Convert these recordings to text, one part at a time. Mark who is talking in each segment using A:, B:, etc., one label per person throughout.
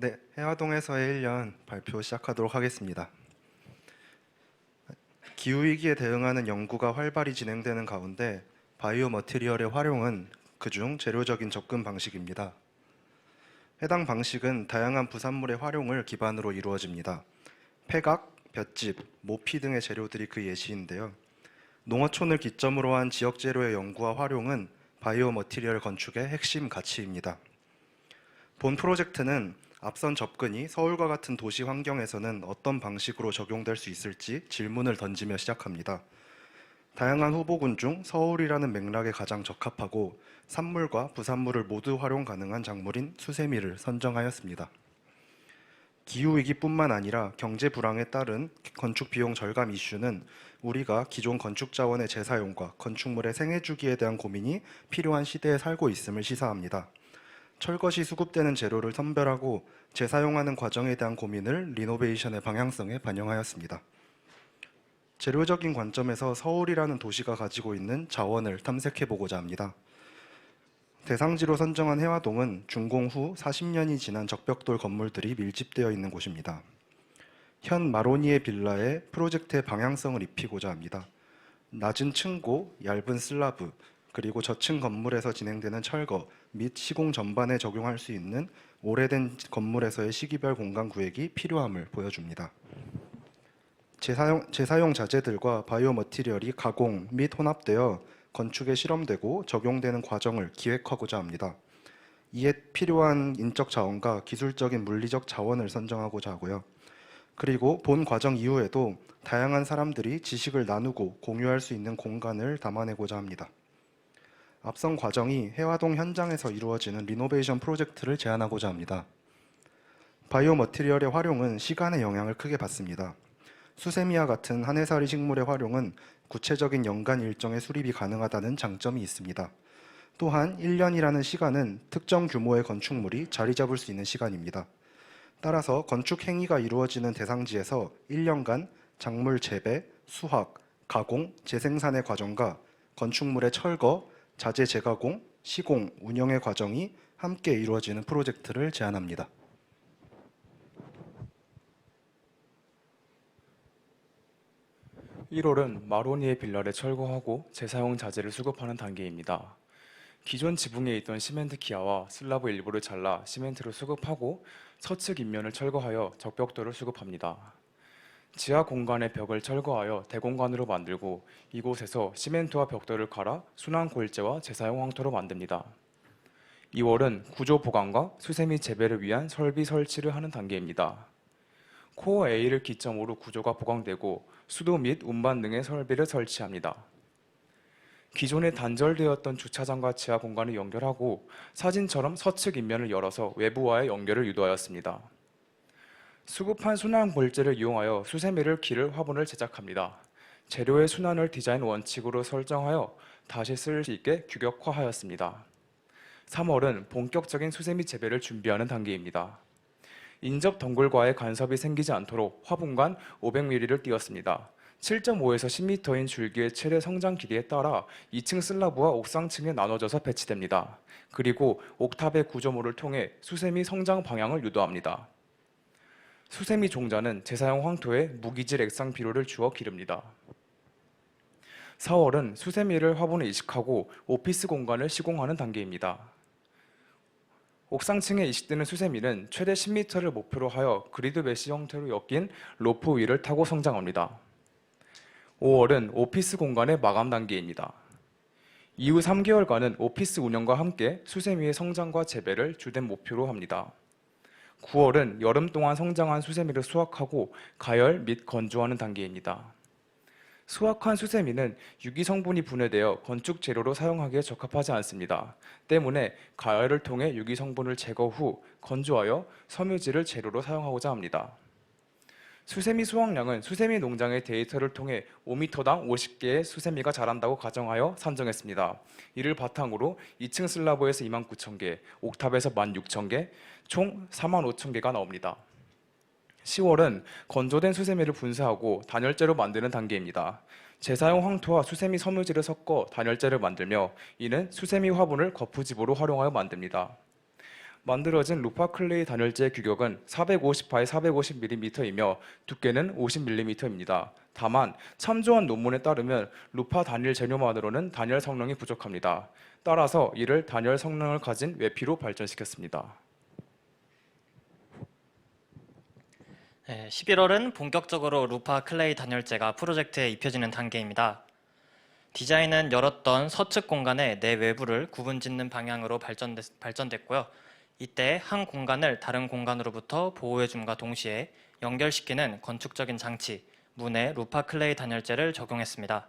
A: 네, 해화동에서의 1년 발표 시작하도록 하겠습니다. 기후위기에 대응하는 연구가 활발히 진행되는 가운데 바이오 머티리얼의 활용은 그중 재료적인 접근 방식입니다. 해당 방식은 다양한 부산물의 활용을 기반으로 이루어집니다. 폐각, 볏짚, 모피 등의 재료들이 그 예시인데요. 농어촌을 기점으로 한 지역 재료의 연구와 활용은 바이오 머티리얼 건축의 핵심 가치입니다. 본 프로젝트는 앞선 접근이 서울과 같은 도시 환경에서는 어떤 방식으로 적용될 수 있을지 질문을 던지며 시작합니다. 다양한 후보군 중 서울이라는 맥락에 가장 적합하고 산물과 부산물을 모두 활용 가능한 작물인 수세미를 선정하였습니다. 기후위기뿐만 아니라 경제 불황에 따른 건축 비용 절감 이슈는 우리가 기존 건축 자원의 재사용과 건축물의 생애 주기에 대한 고민이 필요한 시대에 살고 있음을 시사합니다. 철것이 수급되는 재료를 선별하고 재사용하는 과정에 대한 고민을 리노베이션의 방향성에 반영하였습니다. 재료적인 관점에서 서울이라는 도시가 가지고 있는 자원을 탐색해보고자 합니다. 대상지로 선정한 해화동은 준공 후 40년이 지난 적벽돌 건물들이 밀집되어 있는 곳입니다. 현 마로니에 빌라의 프로젝트의 방향성을 입히고자 합니다. 낮은 층고, 얇은 슬라브, 그리고 저층 건물에서 진행되는 철거 및 시공 전반에 적용할 수 있는 오래된 건물에서의 시기별 공간 구획이 필요함을 보여줍니다. 재사용 자재들과 바이오 머티리얼이 가공 및 혼합되어 건축에 실험되고 적용되는 과정을 기획하고자 합니다. 이에 필요한 인적 자원과 기술적인 물리적 자원을 선정하고자 하고요. 그리고 본 과정 이후에도 다양한 사람들이 지식을 나누고 공유할 수 있는 공간을 담아내고자 합니다. 앞선 과정이 해화동 현장에서 이루어지는 리노베이션 프로젝트를 제안하고자 합니다. 바이오 머티리얼의 활용은 시간의 영향을 크게 받습니다. 수세미와 같은 한 해살이 식물의 활용은 구체적인 연간 일정의 수립이 가능하다는 장점이 있습니다. 또한 1년이라는 시간은 특정 규모의 건축물이 자리 잡을 수 있는 시간입니다. 따라서 건축 행위가 이루어지는 대상지에서 1년간 작물 재배, 수확, 가공, 재생산의 과정과 건축물의 철거, 자재 재가공, 시공, 운영의 과정이 함께 이루어지는 프로젝트를 제안합니다.
B: (1홀은) 마로니에 빌라를 철거하고 재사용 자재를 수급하는 단계입니다. 기존 지붕에 있던 시멘트 기아와 슬라브 일부를 잘라 시멘트를 수급하고 서측 인면을 철거하여 적벽돌을 수급합니다. 지하 공간의 벽을 철거하여 대공간으로 만들고 이곳에서 시멘트와 벽돌을 갈아 순환 골재와 재사용 황토로 만듭니다. 2월은 구조 보강과 수세미 재배를 위한 설비 설치를 하는 단계입니다. 코어 A를 기점으로 구조가 보강되고 수도 및 운반 등의 설비를 설치합니다. 기존에 단절되었던 주차장과 지하 공간을 연결하고 사진처럼 서측 인면을 열어서 외부와의 연결을 유도하였습니다. 수급한 순환 골재를 이용하여 수세미를 기를 화분을 제작합니다. 재료의 순환을 디자인 원칙으로 설정하여 다시 쓸 수 있게 규격화하였습니다. 3월은 본격적인 수세미 재배를 준비하는 단계입니다. 인접 덩굴과의 간섭이 생기지 않도록 화분간 500mm를 띄었습니다. 7.5에서 10m인 줄기의 최대 성장 길이에 따라 2층 슬라브와 옥상층에 나눠져서 배치됩니다. 그리고 옥탑의 구조물을 통해 수세미 성장 방향을 유도합니다. 수세미 종자는 재사용 황토에 무기질 액상 비료를 주어 기릅니다. 4월은 수세미를 화분에 이식하고 오피스 공간을 시공하는 단계입니다. 옥상층에 이식되는 수세미는 최대 10m를 목표로 하여 그리드 메시 형태로 엮인 로프 위를 타고 성장합니다. 5월은 오피스 공간의 마감 단계입니다. 이후 3개월간은 오피스 운영과 함께 수세미의 성장과 재배를 주된 목표로 합니다. 9월은 여름 동안 성장한 수세미를 수확하고 가열 및 건조하는 단계입니다. 수확한 수세미는 유기 성분이 분해되어 건축 재료로 사용하기에 적합하지 않습니다. 때문에 가열을 통해 유기 성분을 제거 후 건조하여 섬유질을 재료로 사용하고자 합니다. 수세미 수확량은 수세미 농장의 데이터를 통해 5m당 50개의 수세미가 자란다고 가정하여 산정했습니다. 이를 바탕으로 2층 슬라브에서 29,000개, 옥탑에서 16,000개, 총 45,000개가 나옵니다. 10월은 건조된 수세미를 분쇄하고 단열재로 만드는 단계입니다. 재사용 황토와 수세미 섬유질을 섞어 단열재를 만들며 이는 수세미 화분을 거푸집으로 활용하여 만듭니다. 만들어진 루파 클레이 단열재의 규격은 450바이 450mm이며 두께는 50mm입니다. 다만 참조한 논문에 따르면 루파 단일 재료만으로는 단열 성능이 부족합니다. 따라서 이를 단열 성능을 가진 외피로 발전시켰습니다.
C: 11월은 본격적으로 루파 클레이 단열재가 프로젝트에 입혀지는 단계입니다. 디자인은 열었던 서측 공간의 내 외부를 구분짓는 방향으로 발전됐고요. 이때 한 공간을 다른 공간으로부터 보호해줌과 동시에 연결시키는 건축적인 장치, 문에 루파 클레이 단열재를 적용했습니다.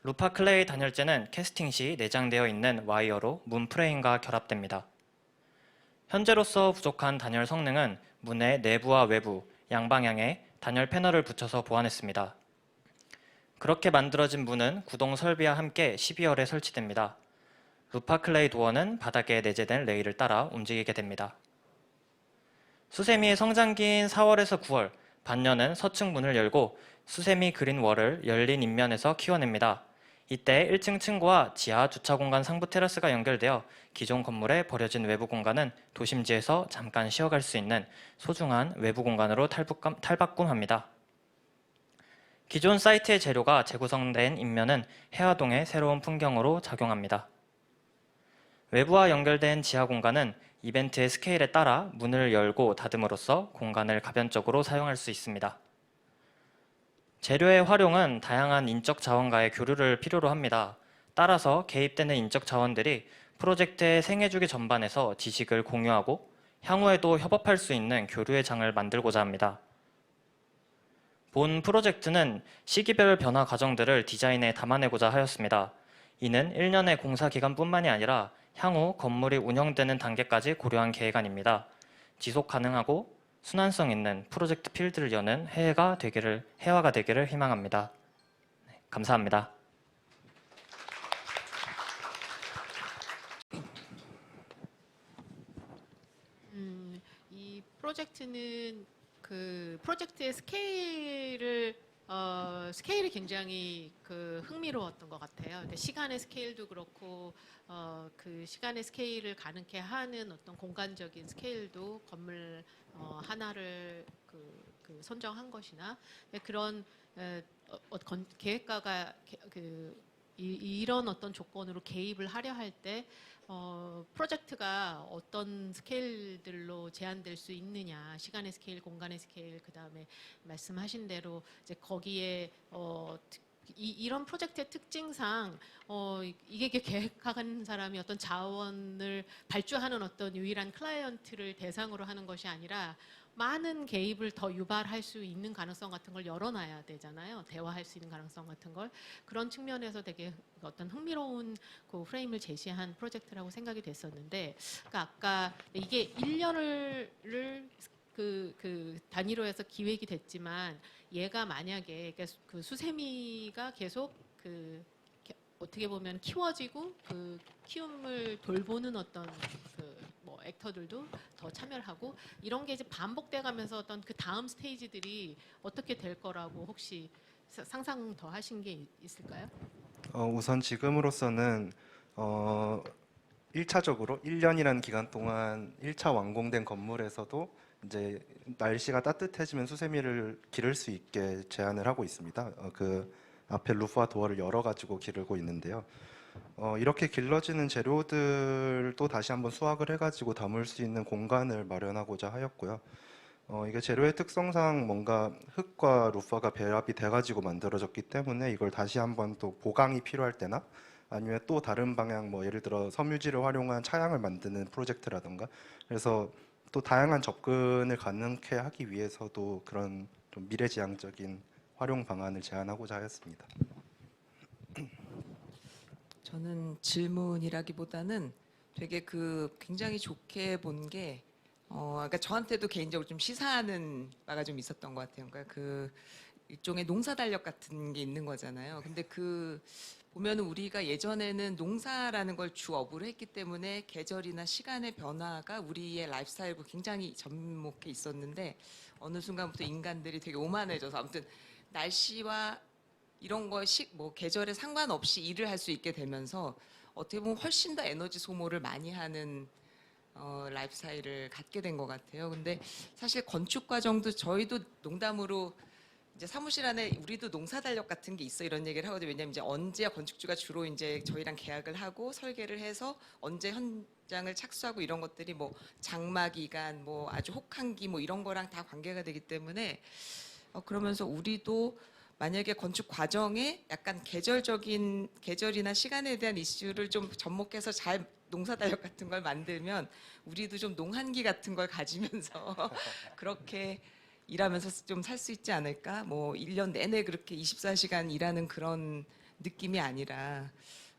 C: 루파 클레이 단열재는 캐스팅 시 내장되어 있는 와이어로 문 프레임과 결합됩니다. 현재로서 부족한 단열 성능은 문의 내부와 외부, 양방향에 단열 패널을 붙여서 보완했습니다. 그렇게 만들어진 문은 구동 설비와 함께 12열에 설치됩니다. 루파 클레이 도어는 바닥에 내재된 레일을 따라 움직이게 됩니다. 수세미의 성장기인 4월에서 9월, 반년은 서측 문을 열고 수세미 그린 월을 열린 인면에서 키워냅니다. 이때 1층 층고와 지하 주차 공간 상부 테라스가 연결되어 기존 건물에 버려진 외부 공간은 도심지에서 잠깐 쉬어갈 수 있는 소중한 외부 공간으로 탈바꿈합니다. 기존 사이트의 재료가 재구성된 인면은 해화동의 새로운 풍경으로 작용합니다. 외부와 연결된 지하 공간은 이벤트의 스케일에 따라 문을 열고 닫음으로써 공간을 가변적으로 사용할 수 있습니다. 재료의 활용은 다양한 인적 자원과의 교류를 필요로 합니다. 따라서 개입되는 인적 자원들이 프로젝트의 생애주기 전반에서 지식을 공유하고 향후에도 협업할 수 있는 교류의 장을 만들고자 합니다. 본 프로젝트는 시기별 변화 과정들을 디자인에 담아내고자 하였습니다. 이는 1년의 공사 기간뿐만이 아니라 향후 건물이 운영되는 단계까지 고려한 계획안입니다. 지속 가능하고 순환성 있는 프로젝트 필드를 여는 해화가 되기를 희망합니다. 네, 감사합니다.
D: 이 프로젝트는 그 프로젝트의 스케일이 굉장히 흥미로웠던 것 같아요. 근데 시간의 스케일도 그렇고 그 시간의 스케일을 가능케 하는 어떤 공간적인 스케일도 건물 하나를 선정한 것이나 그런 계획가가 이런 어떤 조건으로 개입을 하려 할 때 프로젝트가 어떤 스케일들로 제한될 수 있느냐, 시간의 스케일, 공간의 스케일, 그 다음에 말씀하신 대로 이제 거기에 이런 프로젝트의 특징상 이게 계획하는 사람이 어떤 자원을 발주하는 어떤 유일한 클라이언트를 대상으로 하는 것이 아니라 많은 개입을 더 유발할 수 있는 가능성 같은 걸 열어놔야 되잖아요. 대화할 수 있는 가능성 같은 걸. 그런 측면에서 되게 어떤 흥미로운 그 프레임을 제시한 프로젝트라고 생각이 됐었는데, 그러니까 아까 이게 1년을 그 단위로 해서 기획이 됐지만 얘가 만약에 그 수세미가 계속 어떻게 보면 키워지고 그 키움을 돌보는 어떤 뭐 액터들도 더 참여를 하고 이런 게 이제 반복돼 가면서 어떤 그 다음 스테이지들이 어떻게 될 거라고 혹시 상상 더 하신 게 있을까요?
A: 우선 지금으로서는 1차적으로 1년이라는 기간 동안 1차 완공된 건물에서도 이제 날씨가 따뜻해지면 수세미를 기를 수 있게 제한을 하고 있습니다. 그 앞에 루프와 도어를 열어 가지고 기르고 있는데요. 이렇게 길러지는 재료들도 다시 한번 수확을 해가지고 담을 수 있는 공간을 마련하고자 하였고요. 이게 재료의 특성상 뭔가 흙과 루프가 배합이 돼가지고 만들어졌기 때문에 이걸 다시 한번 또 보강이 필요할 때나 아니면 또 다른 방향, 뭐 예를 들어 섬유질을 활용한 차양을 만드는 프로젝트라든가, 그래서 또 다양한 접근을 가능케 하기 위해서도 그런 좀 미래지향적인 활용 방안을 제안하고자 하였습니다.
E: 저는 질문이라기보다는 되게 굉장히 좋게 본 게, 그러니까 저한테도 개인적으로 좀 시사하는 바가 좀 있었던 것 같아요. 그러니까 일종의 농사 달력 같은 게 있는 거잖아요. 근데 보면은 우리가 예전에는 농사라는 걸 주업으로 했기 때문에 계절이나 시간의 변화가 우리의 라이프 스타일과 굉장히 접목해 있었는데 어느 순간부터 인간들이 되게 오만해져서 아무튼 날씨와 이런 뭐 계절에 상관없이 일을 할 수 있게 되면서 어떻게 보면 훨씬 더 에너지 소모를 많이 하는 라이프 스타일을 갖게 된 것 같아요. 근데 사실 건축 과정도 저희도 농담으로 이제 사무실 안에 우리도 농사 달력 같은 게 있어 이런 얘기를 하거든요. 왜냐면 이제 언제 건축주가 주로 이제 저희랑 계약을 하고 설계를 해서 언제 현장을 착수하고 이런 것들이 뭐 장마 기간, 뭐 아주 혹한기 뭐 이런 거랑 다 관계가 되기 때문에 그러면서 우리도 만약에 건축 과정에 약간 계절이나 시간에 대한 이슈를 좀 접목해서 잘 농사 달력 같은 걸 만들면 우리도 좀 농한기 같은 걸 가지면서 그렇게 일하면서 좀 살 수 있지 않을까? 뭐 1년 내내 그렇게 24시간 일하는 그런 느낌이 아니라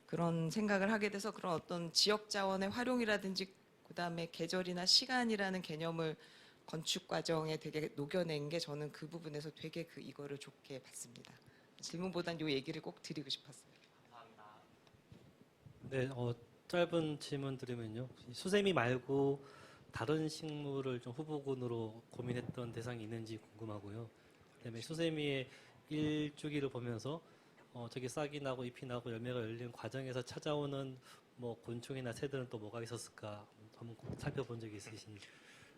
E: 그런 생각을 하게 돼서 그런 어떤 지역 자원의 활용이라든지 그다음에 계절이나 시간이라는 개념을 건축 과정에 되게 녹여낸 게 저는 그 부분에서 되게 이거를 좋게 봤습니다. 질문보단 요 얘기를 꼭 드리고 싶었어요.
F: 네, 짧은 질문 드리면요. 수세미 말고 다른 식물을 좀 후보군으로 고민했던 대상이 있는지 궁금하고요. 그다음에 수세미의 일주기를 보면서 저기 싹이 나고 잎이 나고 열매가 열리는 과정에서 찾아오는 뭐 곤충이나 새들은 또 뭐가 있었을까 한번 살펴본 적이 있으신지.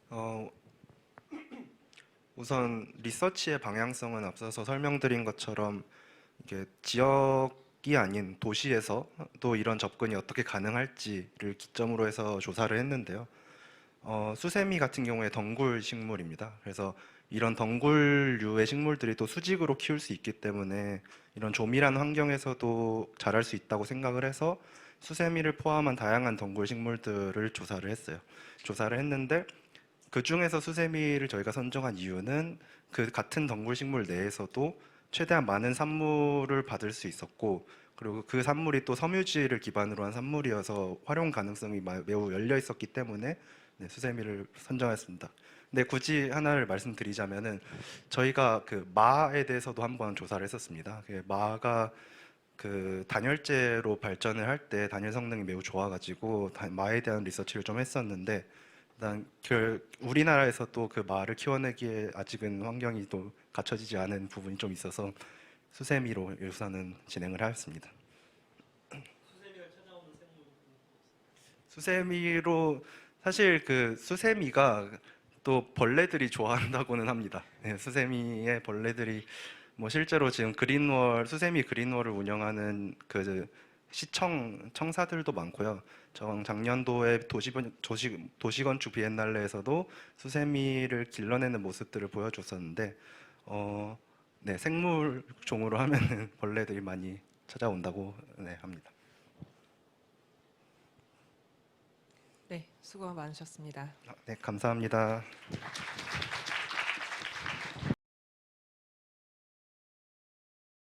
A: 어, 우선 리서치의 방향성은 앞서서 설명드린 것처럼 이게 지역이 아닌 도시에서 또 이런 접근이 어떻게 가능할지를 기점으로 해서 조사를 했는데요. 수세미 같은 경우에 덩굴 식물입니다. 그래서 이런 덩굴류의 식물들이 또 수직으로 키울 수 있기 때문에 이런 조밀한 환경에서도 자랄 수 있다고 생각을 해서 수세미를 포함한 다양한 덩굴 식물들을 조사를 했어요. 조사를 했는데 그 중에서 수세미를 저희가 선정한 이유는 그 같은 덩굴 식물 내에서도 최대한 많은 산물을 받을 수 있었고 그리고 그 산물이 또 섬유질을 기반으로 한 산물이어서 활용 가능성이 매우 열려 있었기 때문에 네, 수세미를 선정했습니다. 근데 굳이 하나를 말씀드리자면은 저희가 그 마에 대해서도 한번 조사를 했었습니다. 그 마가 그 단열재로 발전을 할 때 단열 성능이 매우 좋아가지고 마에 대한 리서치를 좀 했었는데 일단 우리나라에서 또 그 마를 키워내기에 아직은 환경이 또 갖춰지지 않은 부분이 좀 있어서 수세미로 우선은 진행을 하였습니다.
F: 수세미를 찾아오는 생물.
A: 수세미로 사실 그 수세미가 또 벌레들이 좋아한다고는 합니다. 네, 수세미의 벌레들이 뭐 실제로 지금 수세미 그린월을 운영하는 그 청사들도 많고요. 작년도에 도시건축 비엔날레에서도 수세미를 길러내는 모습들을 보여줬었는데, 네, 생물 종으로 하면은 벌레들이 많이 찾아온다고 네, 합니다.
E: 네, 수고 많으셨습니다.
A: 네, 감사합니다.